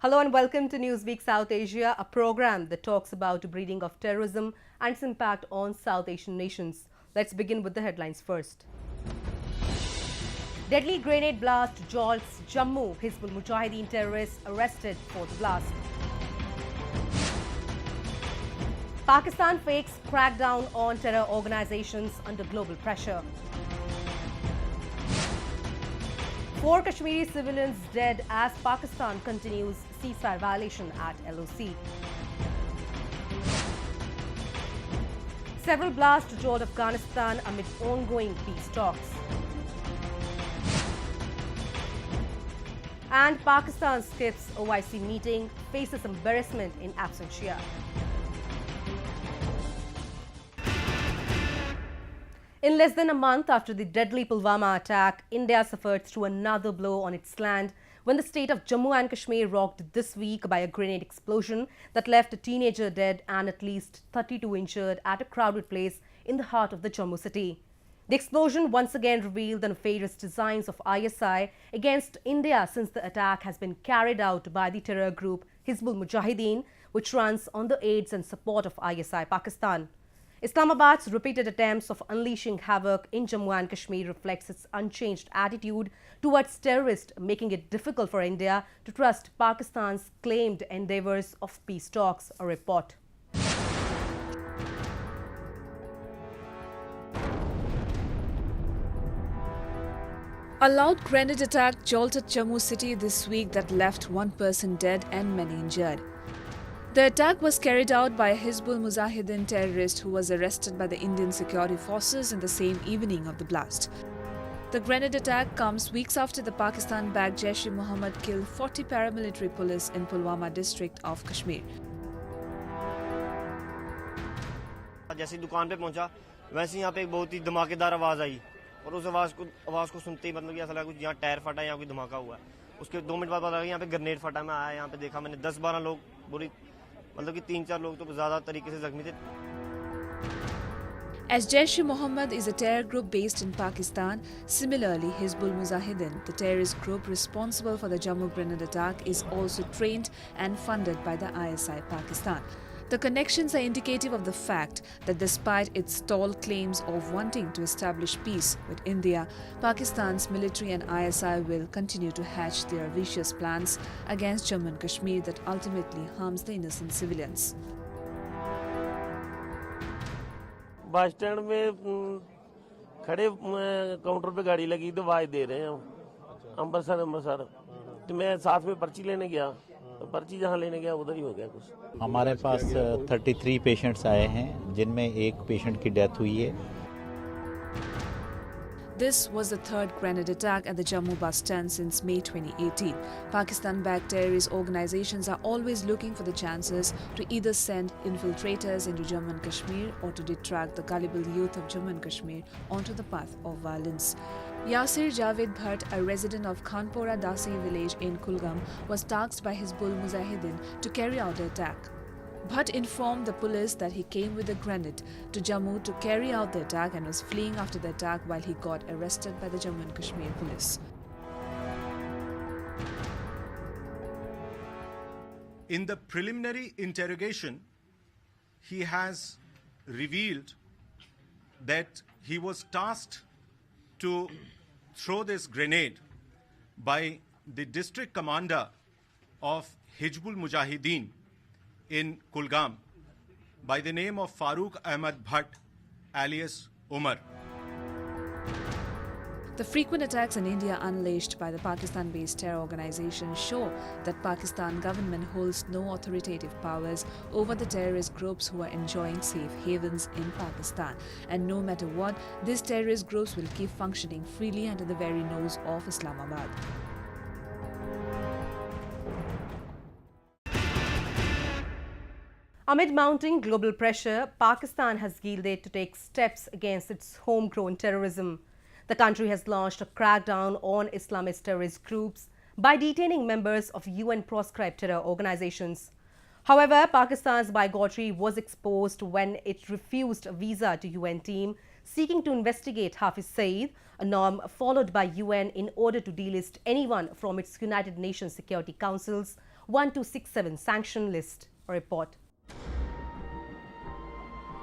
Hello and welcome to Newsweek South Asia, a program that talks about the breeding of terrorism and its impact on South Asian nations. Let's begin with the headlines first. Deadly grenade blast jolts Jammu. Hizbul Mujahideen terrorists arrested for the blast. Pakistan fakes crackdown on terror organizations under global pressure. 4 Kashmiri civilians dead as Pakistan continues ceasefire violation at LOC. Several blasts to jolt Afghanistan amid ongoing peace talks. And Pakistan skips OIC meeting, faces embarrassment in absentia. In less than a month after the deadly Pulwama attack, India suffered through another blow on its land when the state of Jammu and Kashmir rocked this week by a grenade explosion that left a teenager dead and at least 32 injured at a crowded place in the heart of the Jammu city. The explosion once again revealed the nefarious designs of ISI against India since the attack has been carried out by the terror group Hizbul Mujahideen, which runs on the aids and support of ISI Pakistan. Islamabad's repeated attempts of unleashing havoc in Jammu and Kashmir reflects its unchanged attitude towards terrorists, making it difficult for India to trust Pakistan's claimed endeavours of peace talks, a report. A loud grenade attack jolted Jammu city this week that left one person dead and many injured. The attack was carried out by a Hizbul Mujahideen terrorist who was arrested by the Indian security forces in the same evening of the blast. The grenade attack comes weeks after the Pakistan-backed Jaish Mohammad killed 40 paramilitary police in Pulwama district of Kashmir. जैसे दुकान पे पहुंचा वैसे यहाँ पे एक बहुत ही धमाकेदार आवाज आई और उस आवाज को सुनते ही मतलब कि ऐसा लगा कुछ यहाँ टायर फटा है, यहाँ कोई धमाका हुआ है। उसके 2 मिनट बाद पता लगा यहाँ पे ग्रेनेड फटा। मैं आया यहाँ पे देखा, मैंने 10-12 लोग बुरी मतलब कि 3-4 लोग तो ज्यादा तरीके से जख्मी थे। As Jaish Mohammad is a terror group based in Pakistan, similarly Hizbul Mujahideen, the terrorist group responsible for the Jammu grenade attack, is also trained and funded by the ISI Pakistan. The connections are indicative of the fact that despite its stalled claims of wanting to establish peace with India, Pakistan's military and ISI will continue to hatch their vicious plans against Jammu and Kashmir that ultimately harms the innocent civilians. Bus stand में खड़े counter पे गाड़ी लगी तो आवाज दे रहे हैं अमृतसर तो मैं साथ में पर्ची लेने गया तो पर्ची जहाँ लेने गया उधर ही हो गया कुछ। हमारे पास 33 पेशेंट्स आए हैं जिनमें एक पेशेंट की डेथ हुई है। This was the third grenade attack at the Jammu bus stand since May 2018. Pakistan-backed terrorist organizations are always looking for the chances to either send infiltrators into Jammu and Kashmir or to detract the gullible youth of Jammu and Kashmir onto the path of violence. Yasir Javed Bhatt, a resident of Khanpora Dasi village in Kulgam, was tasked by Hizbul Mujahideen to carry out the attack. Bhatt informed the police that he came with a grenade to Jammu to carry out the attack and was fleeing after the attack while he got arrested by the Jammu and Kashmir police. In the preliminary interrogation, he has revealed that he was tasked to throw this grenade by the district commander of Hizbul Mujahideen in Kulgam by the name of Farooq Ahmad Bhatt alias Umar. The frequent attacks in India unleashed by the Pakistan-based terror organization show that Pakistan government holds no authoritative powers over the terrorist groups who are enjoying safe havens in Pakistan. And no matter what, these terrorist groups will keep functioning freely under the very nose of Islamabad. Amid mounting global pressure, Pakistan has yielded to take steps against its homegrown terrorism. The country has launched a crackdown on Islamist terrorist groups by detaining members of UN proscribed terror organizations. However, Pakistan's bigotry was exposed when it refused a visa to UN team seeking to investigate Hafiz Saeed, a norm followed by UN in order to delist anyone from its United Nations Security Council's 1267 sanction list. A report.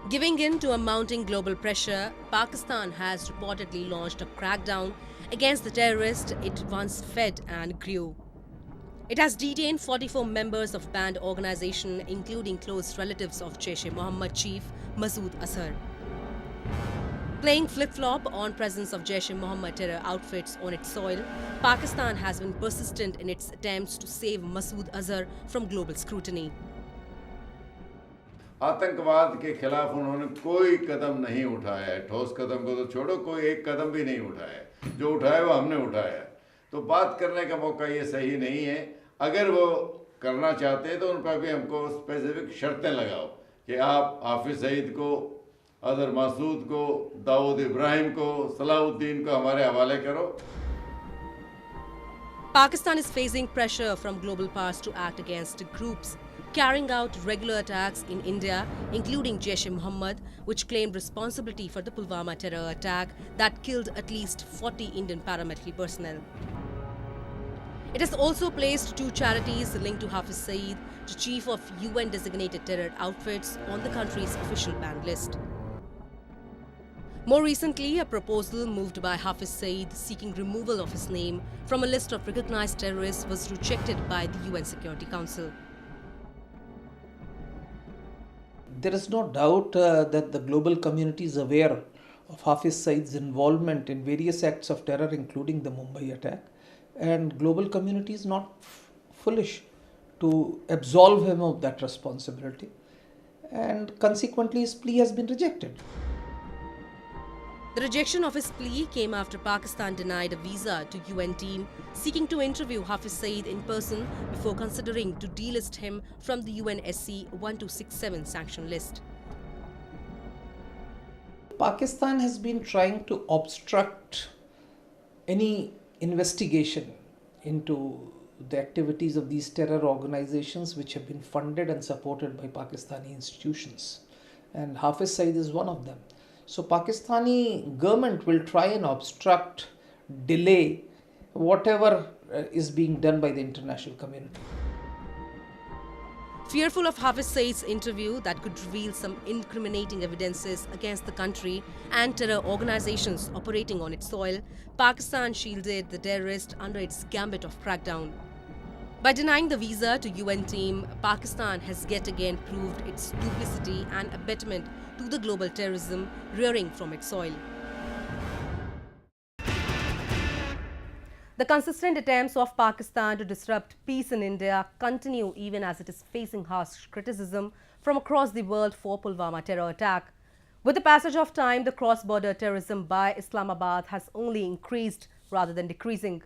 Giving in to a mounting global pressure, Pakistan has reportedly launched a crackdown against the terrorists it once fed and grew. It has detained 44 members of banned organisation, including close relatives of Jaish Mohammad chief Masood Azhar. Playing flip-flop on presence of Jaish Mohammad terror outfits on its soil, Pakistan has been persistent in its attempts to save Masood Azhar from global scrutiny. आतंकवाद के खिलाफ उन्होंने कोई कदम नहीं उठाया है। ठोस कदम को तो छोड़ो, कोई एक कदम भी नहीं उठाया है। जो उठाया वो हमने उठाया है। तो बात करने का मौका ये सही नहीं है। अगर वो करना चाहते हैं तो उन पर भी हमको स्पेसिफिक शर्तें लगाओ कि आप हाफिज सईद को, अजहर मासूद को, दाऊद इब्राहिम को, सलाहुद्दीन को हमारे हवाले करो। Pakistan is facing pressure from global powers to act against groups carrying out regular attacks in India, including Jaish Mohammad, which claimed responsibility for the Pulwama terror attack that killed at least 40 Indian paramilitary personnel. It has also placed 2 charities linked to Hafiz Saeed, the chief of UN-designated terror outfits, on the country's official banned list. More recently, a proposal moved by Hafiz Saeed seeking removal of his name from a list of recognized terrorists was rejected by the UN Security Council. There is no doubt that the global community is aware of Hafiz Saeed's involvement in various acts of terror, including the Mumbai attack, and global community is not foolish to absolve him of that responsibility, and consequently his plea has been rejected. The rejection of his plea came after Pakistan denied a visa to UN team seeking to interview Hafiz Saeed in person before considering to delist him from the NWSA 1267 sanction list. Pakistan has been trying to obstruct any investigation into the activities of these terror organizations which have been funded and supported by Pakistani institutions, and Hafiz Saeed is one of them. So Pakistani government will try and obstruct, delay whatever is being done by the international community. Fearful of Hafiz Saeed's interview that could reveal some incriminating evidences against the country and terror organizations operating on its soil, Pakistan shielded the terrorist under its gambit of crackdown. By denying the visa to UN team, Pakistan has yet again proved its duplicity and abetment to the global terrorism rearing from its soil. The consistent attempts of Pakistan to disrupt peace in India continue even as it is facing harsh criticism from across the world for Pulwama terror attack. With the passage of time, the cross-border terrorism by Islamabad has only increased rather than decreasing.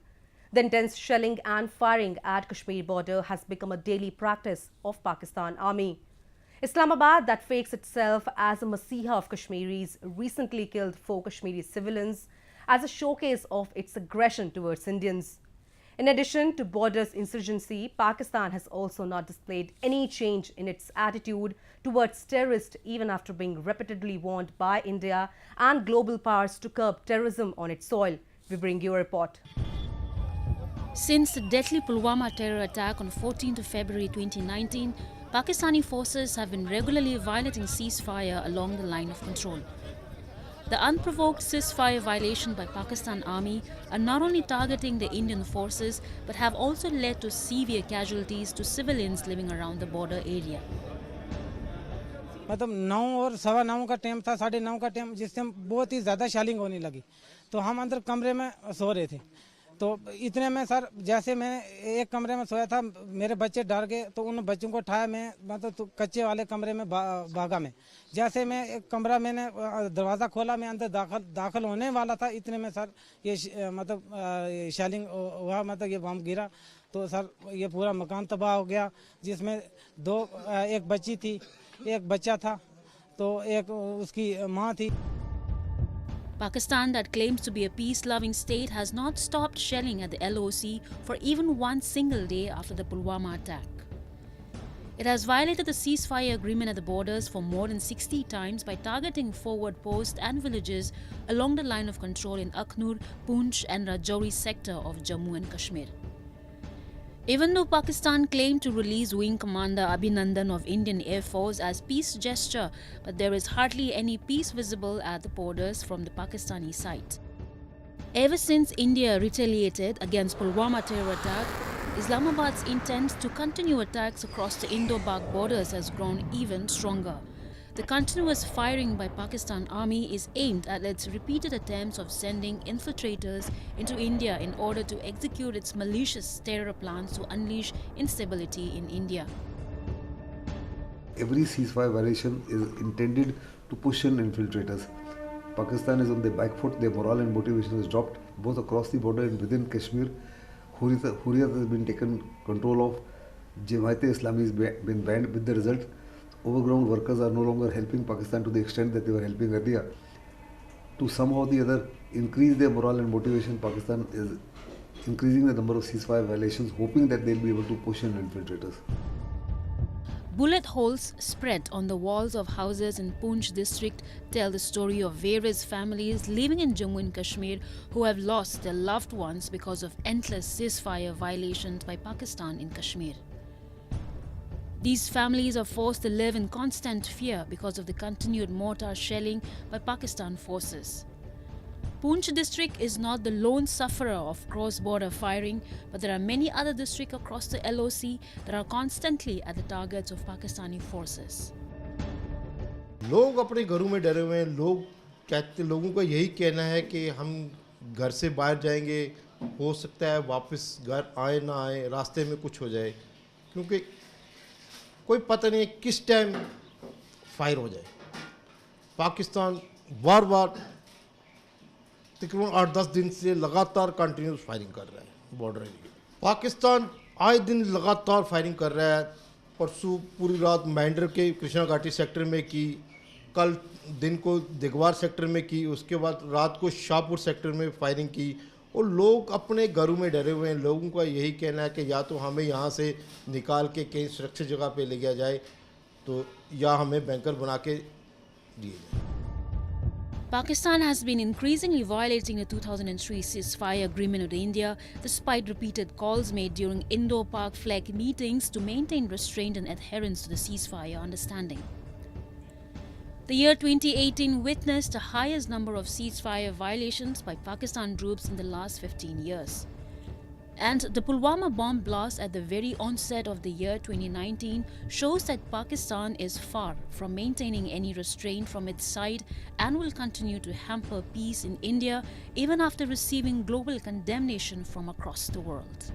The intense shelling and firing at Kashmir border has become a daily practice of Pakistan Army. Islamabad, that fakes itself as a Masiha of Kashmiris, recently killed 4 Kashmiri civilians as a showcase of its aggression towards Indians. In addition to borders insurgency, Pakistan has also not displayed any change in its attitude towards terrorists even after being repeatedly warned by India and global powers to curb terrorism on its soil. We bring you a report. Since the deadly Pulwama terror attack on 14th of February 2019, Pakistani forces have been regularly violating ceasefire along the line of control. The unprovoked ceasefire violation by Pakistan Army are not only targeting the Indian forces but have also led to severe casualties to civilians living around the border area. मतलब 9 और 9:15 का time था, 9:30 का time, जिस time बहुत ही ज़्यादा shelling होने लगी, तो हम अंदर कमरे में सो रहे थे। तो इतने में सर, जैसे मैं एक कमरे में सोया था, मेरे बच्चे डर गए, तो उन बच्चों को उठाया, मैं मतलब तो कच्चे वाले कमरे में भागा मैं। जैसे मैं एक कमरा, मैंने दरवाज़ा खोला, मैं अंदर दाखिल होने वाला था, इतने में सर ये मतलब शेलिंग हुआ, मतलब ये बम गिरा, तो सर ये पूरा मकान तबाह हो गया, जिसमें एक बच्ची थी, एक बच्चा था, तो एक उसकी माँ थी। Pakistan, that claims to be a peace-loving state, has not stopped shelling at the LOC for even one single day after the Pulwama attack. It has violated the ceasefire agreement at the borders for more than 60 times by targeting forward posts and villages along the line of control in Akhnur, Poonch and Rajouri sector of Jammu and Kashmir. Even though Pakistan claimed to release Wing Commander Abhinandan of Indian Air Force as peace gesture, but there is hardly any peace visible at the borders from the Pakistani side. Ever since India retaliated against Pulwama terror attack, Islamabad's intent to continue attacks across the Indo-Pak borders has grown even stronger. The continuous firing by Pakistan Army is aimed at its repeated attempts of sending infiltrators into India in order to execute its malicious terror plans to unleash instability in India. Every ceasefire violation is intended to push in infiltrators. Pakistan is on the back foot, their morale and motivation has dropped both across the border and within Kashmir. Hurriyat has been taken control of, Jamaat-e-Islami has been banned, with the result overground workers are no longer helping Pakistan to the extent that they were helping earlier. To somehow or the other increase their morale and motivation, Pakistan is increasing the number of ceasefire violations, hoping that they'll be able to push in infiltrators. Bullet holes spread on the walls of houses in Poonch district tell the story of various families living in Jammu and Kashmir who have lost their loved ones because of endless ceasefire violations by Pakistan in Kashmir. These families are forced to live in constant fear because of the continued mortar shelling by Pakistan forces. Poonch district is not the lone sufferer of cross-border firing, but there are many other districts across the LOC that are constantly at the targets of Pakistani forces. लोग अपने घरों में डरे हुए हैं. लोगों का यही कहना है कि हम घर से बाहर जाएंगे, हो सकता है वापस घर आए ना आए, रास्ते में कुछ हो जाए, क्योंकि कोई पता नहीं किस टाइम फायर हो जाए. पाकिस्तान बार बार तकरीबन 8-10 दिन से लगातार कंटिन्यूस फायरिंग कर रहा है बॉर्डर एरिया. पाकिस्तान आए दिन लगातार फायरिंग कर रहा है. परसों पूरी रात मैंडर के कृष्णा घाटी सेक्टर में की, कल दिन को दिगवार सेक्टर में की, उसके बाद रात को शाहपुर सेक्टर में फायरिंग की. और लोग अपने घरों में डरे हुए हैं. लोगों का यही कहना है कि या तो हमें यहाँ से निकाल के कहीं सुरक्षित जगह पे ले गया जाए, तो या हमें बैंकर बना के दिए जाए. Pakistan has been increasingly violating the 2003 ceasefire agreement with India, despite repeated calls made during Indo-Pak flag meetings to maintain restraint and adherence to the ceasefire understanding. The year 2018 witnessed the highest number of ceasefire violations by Pakistan troops in the last 15 years. And the Pulwama bomb blast at the very onset of the year 2019 shows that Pakistan is far from maintaining any restraint from its side and will continue to hamper peace in India even after receiving global condemnation from across the world.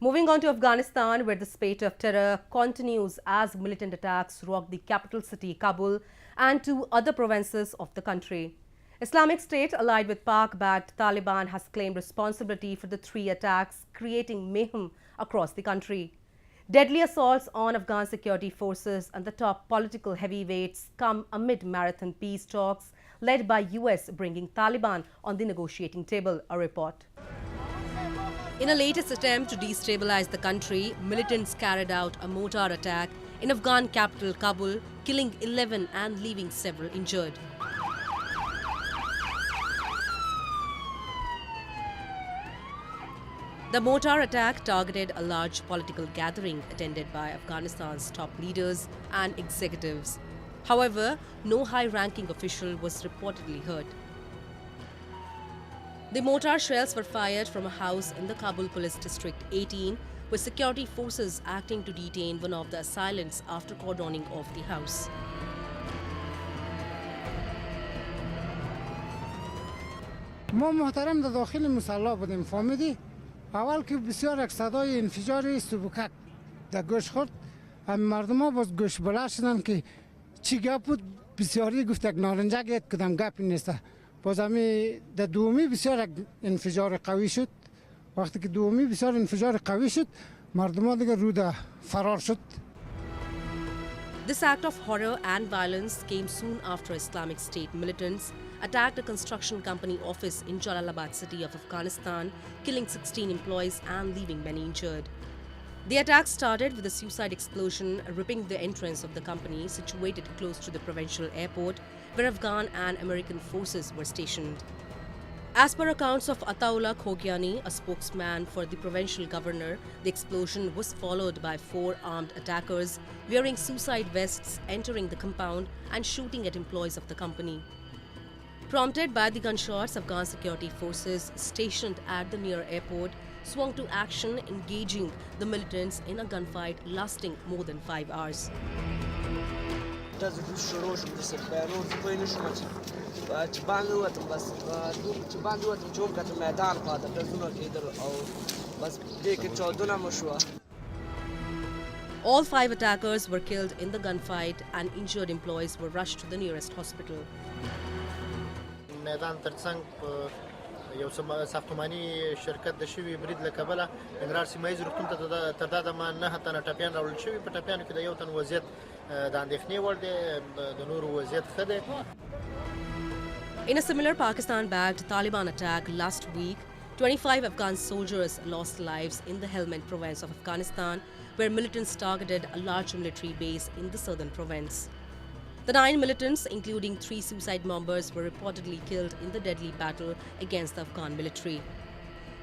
Moving on to Afghanistan, where the spate of terror continues as militant attacks rock the capital city, Kabul, and two other provinces of the country. Islamic State, allied with Pak-backed Taliban, has claimed responsibility for the three attacks, creating mayhem across the country. Deadly assaults on Afghan security forces and the top political heavyweights come amid marathon peace talks led by US bringing Taliban on the negotiating table, a report. In a latest attempt to destabilize the country, militants carried out a mortar attack in Afghan capital Kabul, killing 11 and leaving several injured. The mortar attack targeted a large political gathering attended by Afghanistan's top leaders and executives. However, no high-ranking official was reportedly hurt. The mortar shells were fired from a house in the Kabul Police District 18, with security forces acting to detain one of the assailants after cordoning off the house. ما محترم در داخل مسلح بودیم فهمیدی؟ اول که بسیار یک صدای انفجار سبوکک در گوش خورد، هم مردم ها باز گوش بلند شدن که چی گپ بود. بسیاری گفت یک نارنجک یک کدام گپی نیست. باز همی در دومی بسیار یک انفجار قوی شد. وقتی که دومی بسیار انفجار قوی شد، مردم ها دیگه رو در فرار شد. This act of horror and violence came soon after Islamic State militants attacked a construction company office in Jalalabad city of Afghanistan, killing 16 employees and leaving many injured. The attack started with a suicide explosion ripping the entrance of the company situated close to the provincial airport, where Afghan and American forces were stationed. As per accounts of Ataullah Khogiani, a spokesman for the provincial governor, the explosion was followed by 4 armed attackers wearing suicide vests entering the compound and shooting at employees of the company. Prompted by the gunshots, Afghan security forces stationed at the near airport swung to action, engaging the militants in a gunfight lasting more than 5 hours. All 5 attackers were killed in the gunfight and injured employees were rushed to the nearest hospital. یو ساختماني شرکت د شوی برید له کبله ننګرهار سیمایي روغتون ته تر دا دمه 9 تنه ټپیان راوړل شوي په ټپیانو کې د یو تن وضعیت د اندېښنې وړ دی د نورو وضعیت ښه دی. In a similar Pakistan-backed Taliban attack last week, 25 Afghan soldiers lost lives in the Helmand province of Afghanistan, where militants targeted a large military base in the southern province. The 9 militants, including 3 suicide bombers, were reportedly killed in the deadly battle against the Afghan military.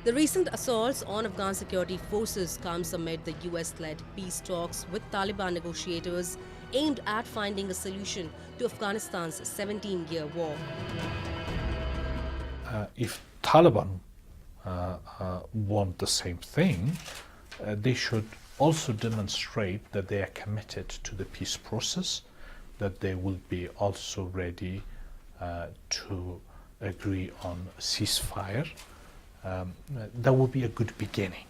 The recent assaults on Afghan security forces comes amid the US-led peace talks with Taliban negotiators aimed at finding a solution to Afghanistan's 17-year war. If Taliban want the same thing, they should also demonstrate that they are committed to the peace process, that they will be also ready to agree on ceasefire. That would be a good beginning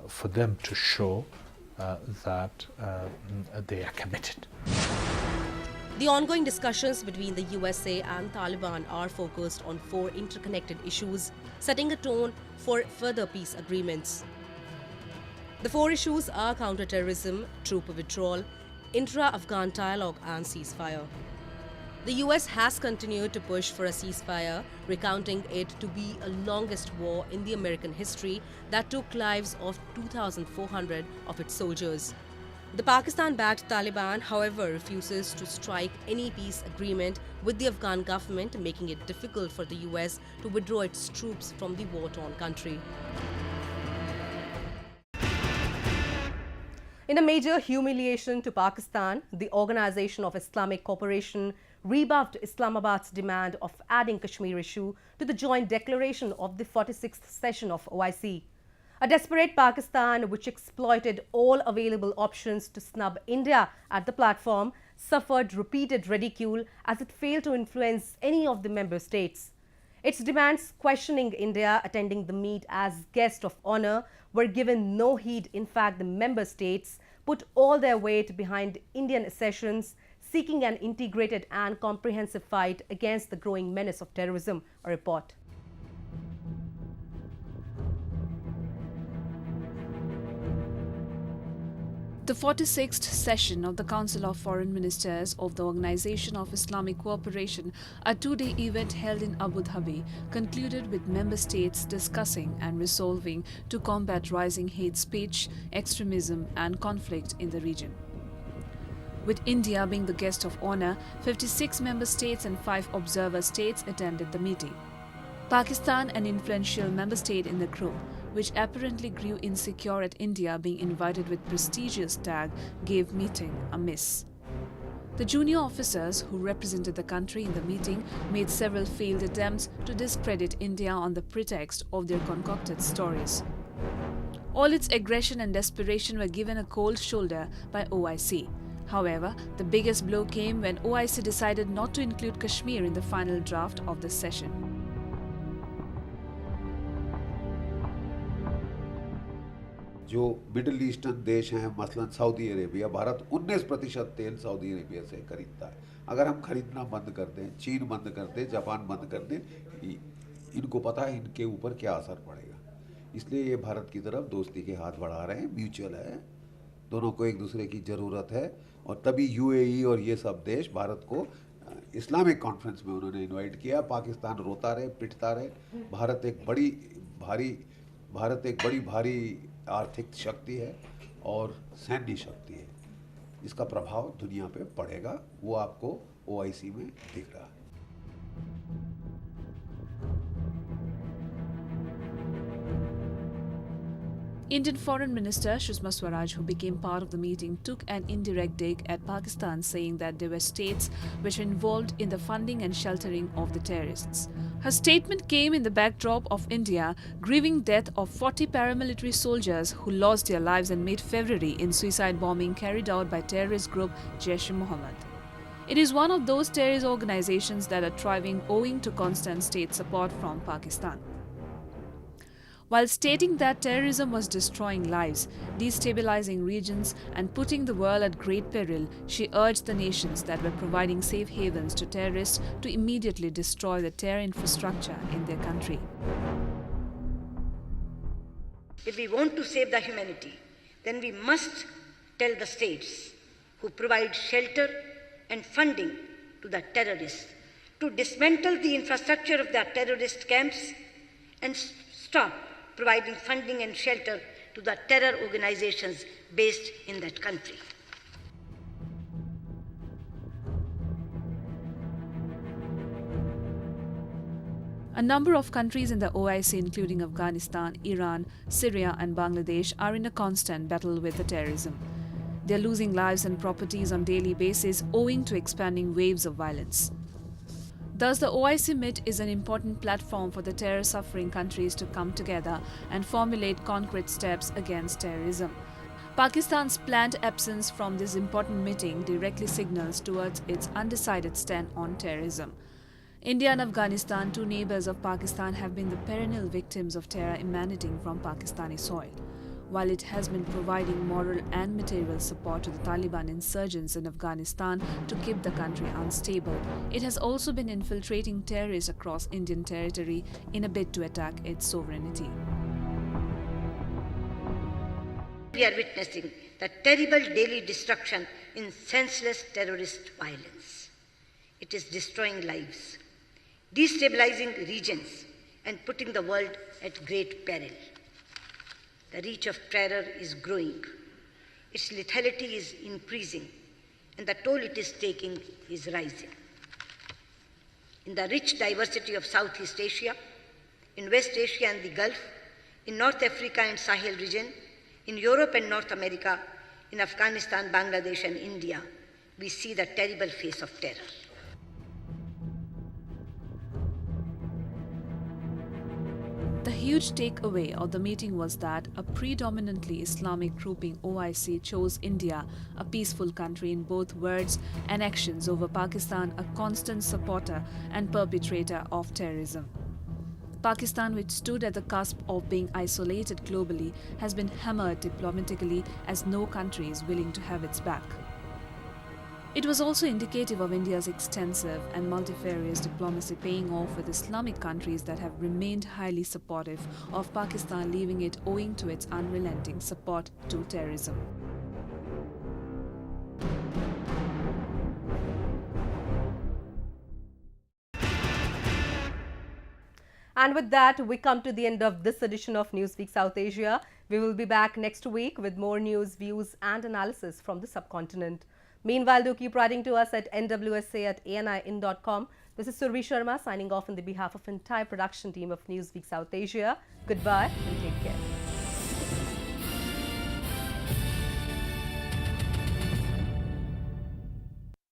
for them to show that they are committed. The ongoing discussions between the USA and Taliban are focused on 4 interconnected issues, setting a tone for further peace agreements. The 4 issues are counter-terrorism, troop withdrawal, intra-Afghan dialogue and ceasefire. The US has continued to push for a ceasefire, recounting it to be the longest war in the American history that took lives of 2,400 of its soldiers. The Pakistan-backed Taliban, however, refuses to strike any peace agreement with the Afghan government, making it difficult for the US to withdraw its troops from the war-torn country. In a major humiliation to Pakistan, the Organization of Islamic Cooperation rebuffed Islamabad's demand of adding Kashmir issue to the joint declaration of the 46th session of OIC. A desperate Pakistan, which exploited all available options to snub India at the platform, suffered repeated ridicule as it failed to influence any of the member states. Its demands questioning India attending the meet as guest of honor were given no heed. In fact, the member states put all their weight behind Indian accessions, seeking an integrated and comprehensive fight against the growing menace of terrorism, a report. The 46th session of the Council of Foreign Ministers of the Organization of Islamic Cooperation, a 2-day event held in Abu Dhabi, concluded with member states discussing and resolving to combat rising hate speech, extremism and conflict in the region. With India being the guest of honor, 56 member states and 5 observer states attended the meeting. Pakistan, an influential member state in the group, which apparently grew insecure at India being invited with prestigious tag, gave meeting a miss. The junior officers who represented the country in the meeting made several failed attempts to discredit India on the pretext of their concocted stories. All its aggression and desperation were given a cold shoulder by OIC. However, the biggest blow came when OIC decided not to include Kashmir in the final draft of the session. जो middle eastern देश हैं, मसलन Saudi Arabia, Bharat 19% तेल Saudi Arabia से खरीदता है. अगर हम खरीदना बंद कर दें, चीन बंद कर दें, जापान बंद कर दें, इनको पता है इनके ऊपर क्या असर पड़ेगा. इसलिए ये भारत की तरफ दोस्ती के हाथ बढ़ा रहे हैं. म्यूचुअल है, दोनों को एक दूसरे की ज़रूरत है. और तभी यूएई और ये सब देश भारत को इस्लामिक कॉन्फ्रेंस में उन्होंने इनवाइट किया. पाकिस्तान रोता रहे, पिटता रहे. भारत एक बड़ी भारी आर्थिक शक्ति है और सैन्य शक्ति है. इसका प्रभाव दुनिया पे पड़ेगा, वो आपको ओआईसी में दिख रहा है. Indian Foreign Minister Sushma Swaraj, who became part of the meeting, took an indirect dig at Pakistan, saying that there were states which were involved in the funding and sheltering of the terrorists. Her statement came in the backdrop of India grieving death of 40 paramilitary soldiers who lost their lives in mid-February in suicide bombing carried out by terrorist group Jaish Mohammad. It is one of those terrorist organizations that are thriving owing to constant state support from Pakistan. While stating that terrorism was destroying lives, destabilizing regions, and putting the world at great peril, she urged the nations that were providing safe havens to terrorists to immediately destroy the terror infrastructure in their country. If we want to save the humanity, then we must tell the states who provide shelter and funding to the terrorists to dismantle the infrastructure of their terrorist camps and stop providing funding and shelter to the terror organizations based in that country. A number of countries in the OIC, including Afghanistan, Iran, Syria and Bangladesh, are in a constant battle with the terrorism. They are losing lives and properties on a daily basis owing to expanding waves of violence. Thus, the OIC Meet is an important platform for the terror-suffering countries to come together and formulate concrete steps against terrorism. Pakistan's planned absence from this important meeting directly signals towards its undecided stand on terrorism. India and Afghanistan, two neighbors of Pakistan, have been the perennial victims of terror emanating from Pakistani soil. While it has been providing moral and material support to the Taliban insurgents in Afghanistan to keep the country unstable, it has also been infiltrating terrorists across Indian territory in a bid to attack its sovereignty. We are witnessing the terrible daily destruction in senseless terrorist violence. It is destroying lives, destabilizing regions, and putting the world at great peril. The reach of terror is growing. Its lethality is increasing, and the toll it is taking is rising. In the rich diversity of Southeast Asia, in West Asia and the Gulf, in North Africa and Sahel region, in Europe and North America, in Afghanistan, Bangladesh and India, we see the terrible face of terror. The huge takeaway of the meeting was that a predominantly Islamic grouping OIC chose India, a peaceful country in both words and actions, over Pakistan, a constant supporter and perpetrator of terrorism. Pakistan, which stood at the cusp of being isolated globally, has been hammered diplomatically as no country is willing to have its back. It was also indicative of India's extensive and multifarious diplomacy paying off with Islamic countries that have remained highly supportive of Pakistan, leaving it owing to its unrelenting support to terrorism. And with that, we come to the end of this edition of Newsweek South Asia. We will be back next week with more news, views and analysis from the subcontinent. Meanwhile, do keep writing to us at nwsa@anin.com. This is Survi Sharma signing off on the behalf of the entire production team of Newsweek South Asia. Goodbye and take care.